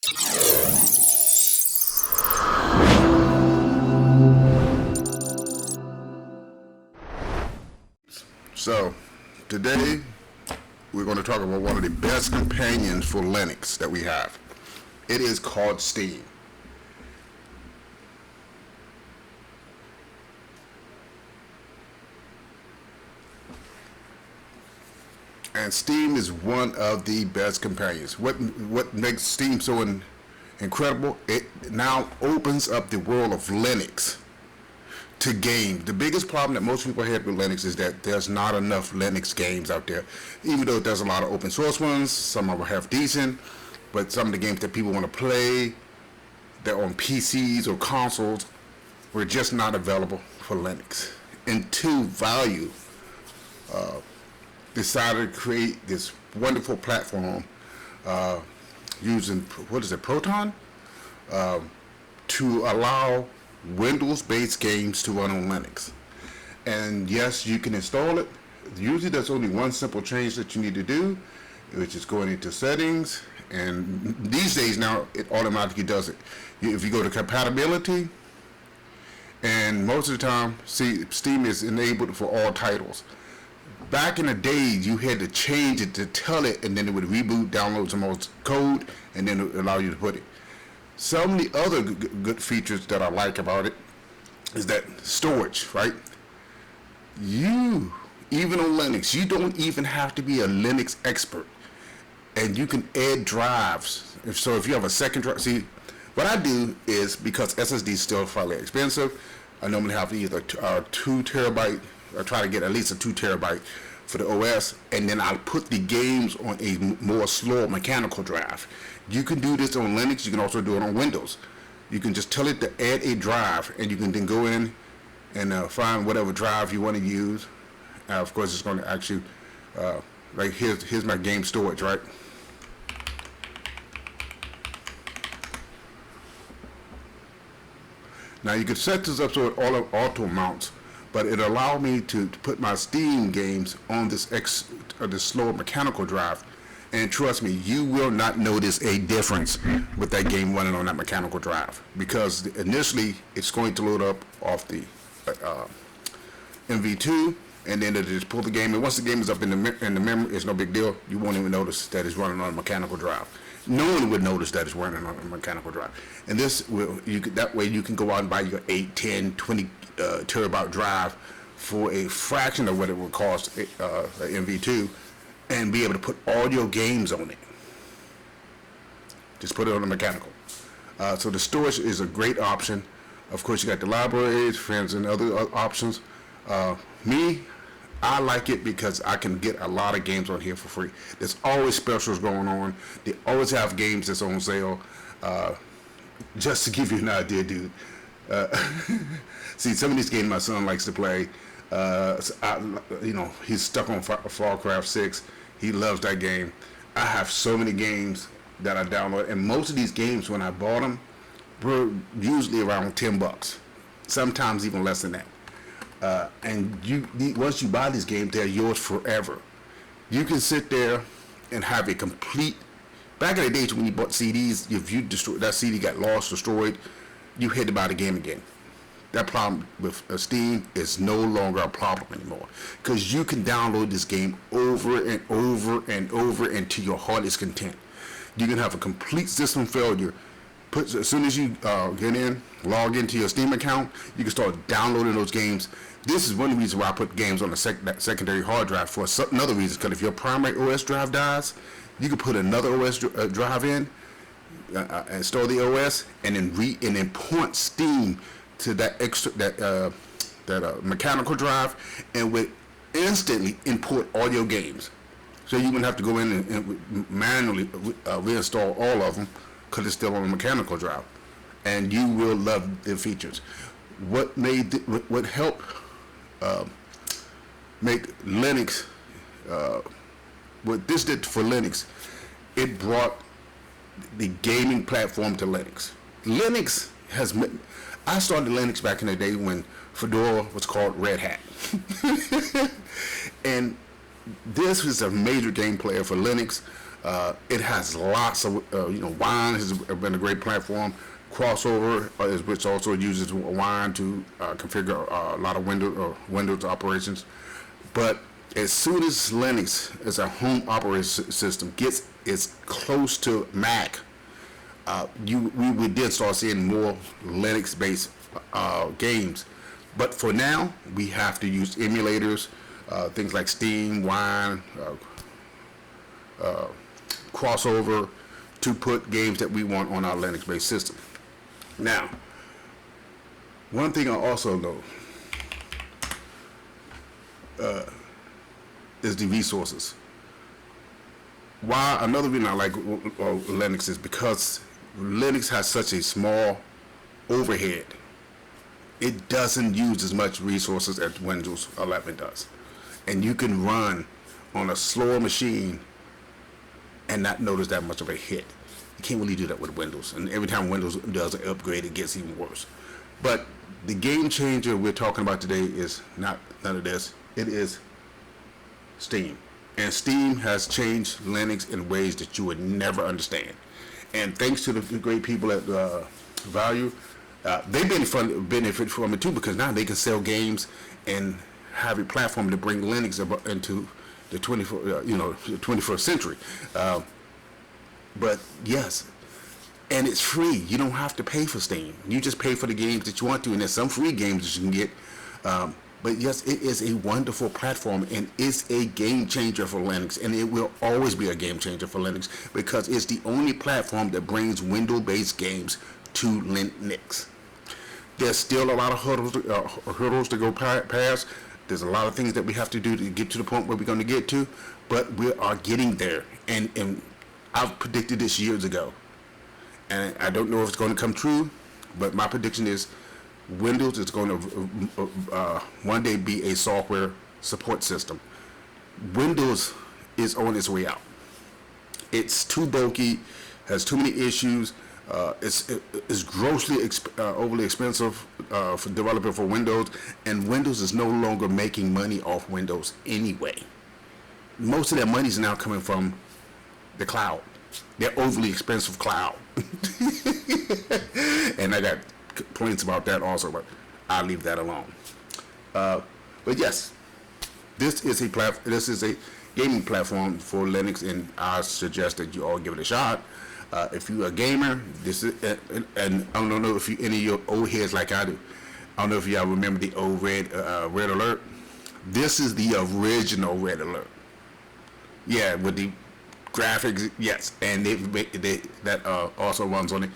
So, today we're going to talk about one of the best companions for Linux that we have. It is called Steam. And Steam is one of the best companions. What makes Steam so incredible? It now opens up the world of Linux to games. The biggest problem that most people have with Linux is that there's not enough Linux games out there. Even though there's a lot of open source ones, some of them half decent, but some of the games that people want to play, they're on PCs or consoles, were just not available for Linux. Until Value decided to create this wonderful platform using, Proton? To allow Windows-based games to run on Linux. And yes, you can install it. Usually there's only one simple change that you need to do, which is going into settings. And these days now, it automatically does it. If you go to compatibility, and most of the time, see, Steam is enabled for all titles. Back in the days, you had to change it to tell it, and then it would reboot, download some more code, and then it would allow you to put it. Some of the other good features that I like about it is that storage, right? You, even on Linux, you don't even have to be a Linux expert. And you can add drives. If you have a second drive, see, what I do is, because SSD is still fairly expensive, I normally have either 2 terabyte, I try to get at least a 2 terabyte for the OS, and then I'll put the games on a more slow mechanical drive. You can do this on Linux. You can also do it on Windows. You can just tell it to add a drive, and you can then go in and find whatever drive you want to use. Of course, it's going to actually, like here's my game storage, right? Now you can set this up so it auto mounts, but it allowed me to put my Steam games on this slower mechanical drive. And trust me, you will not notice a difference with that game running on that mechanical drive, because initially it's going to load up off the MV2, and then it'll just pull the game. And once the game is up in the memory, it's no big deal. You won't even notice that it's running on a mechanical drive. No one would notice that it's running on a mechanical drive. And that way you can go out and buy your 8, 10, 20 terabyte drive for a fraction of what it would cost a MV2, and be able to put all your games on it. Just put it on the mechanical. So the storage is a great option. Of course, you got the libraries, friends, and other options. I like it because I can get a lot of games on here for free. There's always specials going on. They always have games that's on sale. Just to give you an idea, dude. See, some of these games my son likes to play. He's stuck on Far Cry 6. He loves that game. I have so many games that I download, and most of these games, when I bought them, were usually around $10. Sometimes even less than that. And once you buy these games, they're yours forever. You can sit there and have a complete. Back in the days when you bought CDs, if you destroyed that CD, got lost, destroyed, you had to buy the game again. That problem with Steam is no longer a problem anymore, because you can download this game over and over and over until your heart is content. You can have a complete system failure. As soon as you get in, log into your Steam account, you can start downloading those games. This is one of the reasons why I put games on the secondary hard drive for another reason, because if your primary OS drive dies, you can put another OS drive in, install the OS, and then point Steam to that mechanical drive, and would instantly import all your games. So you wouldn't have to go in and manually reinstall all of them, because it's still on a mechanical drive. And you will love the features. What helped make Linux, what this did for Linux, it brought the gaming platform to Linux. I started Linux back in the day when Fedora was called Red Hat. And this was a major game player for Linux. It has lots of, Wine has been a great platform. Crossover, which also uses Wine to configure a lot of Windows operations. But as soon as Linux, as a home operating system, gets as close to Mac, we did start seeing more Linux-based games. But for now, we have to use emulators, things like Steam, Wine, Crossover, to put games that we want on our Linux-based system. Now, one thing I also know is the resources. Why? Another reason I like Linux is because Linux has such a small overhead. It doesn't use as much resources as Windows 11 does. And you can run on a slower machine and not notice that much of a hit. You can't really do that with Windows. And every time Windows does an upgrade, it gets even worse. But the game changer we're talking about today is not none of this. It is Steam. And Steam has changed Linux in ways that you would never understand. And thanks to the great people at Value, they benefit from it too, because now they can sell games and have a platform to bring Linux into the 21st century. But yes, and it's free. You don't have to pay for Steam. You just pay for the games that you want to, and there's some free games that you can get. But yes, it is a wonderful platform, and it's a game changer for Linux, and it will always be a game changer for Linux because it's the only platform that brings Windows-based games to Linux. There's still a lot of hurdles to go past. There's a lot of things that we have to do to get to the point where we're going to get to, but we are getting there. And I've predicted this years ago, and I don't know if it's going to come true, but my prediction is Windows is going to one day be a software support system. Windows is on its way out. It's too bulky, has too many issues. It's grossly overly expensive for developing for Windows, and Windows is no longer making money off Windows anyway. Most of their money is now coming from the cloud. They're overly expensive cloud. And I got complaints about that also, but I'll leave that alone. But yes, this is a gaming platform for Linux, and I suggest that you all give it a shot. If you're a gamer, this is, and I don't know if any of your old heads like I do. I don't know if y'all remember the old Red Alert. This is the original Red Alert. Yeah, with the graphics, yes, and that also runs on it.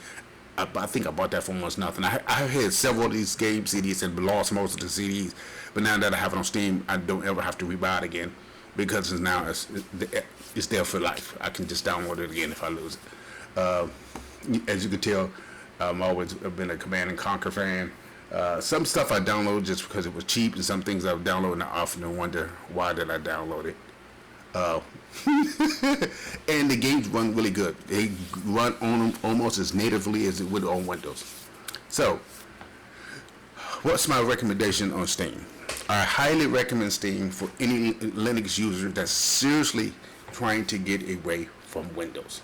I think I bought that for almost nothing. I had several of these game CDs and lost most of the CDs, but now that I have it on Steam, I don't ever have to rebuy it again because it's there for life. I can just download it again if I lose it. As you can tell, I've always been a Command and Conquer fan. Some stuff I download just because it was cheap, and some things I've downloaded and I often wonder why did I download it. And the games run really good. They run on them almost as natively as it would on Windows. So, what's my recommendation on Steam? I highly recommend Steam for any Linux user that's seriously trying to get away from Windows.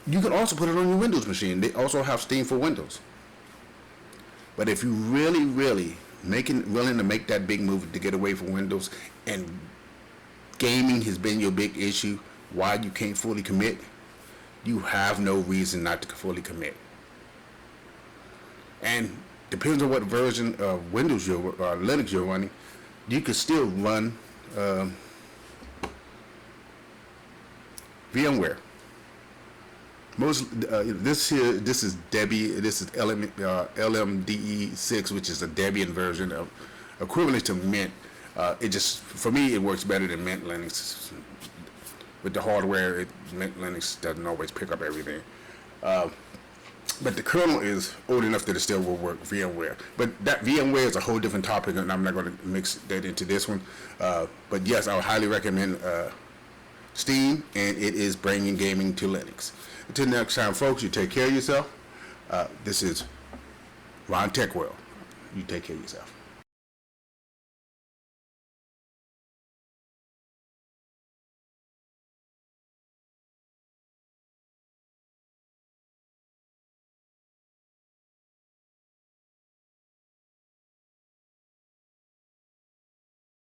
You can also put it on your Windows machine. They also have Steam for Windows. But if you really willing to make that big move to get away from Windows, and gaming has been your big issue, why you can't fully commit, you have no reason not to fully commit. And depends on what version of Windows Linux you're running, you can still run VMware. This is Debian. This is LMDE6, which is a Debian version of equivalent to Mint. For me, it works better than Mint Linux. With the hardware, Mint Linux doesn't always pick up everything. But the kernel is old enough that it still will work VMware. But that VMware is a whole different topic, and I'm not going to mix that into this one. But yes, I would highly recommend Steam, and it is bringing gaming to Linux. Until next time, folks, you take care of yourself. This is Ron Techworld. You take care of yourself.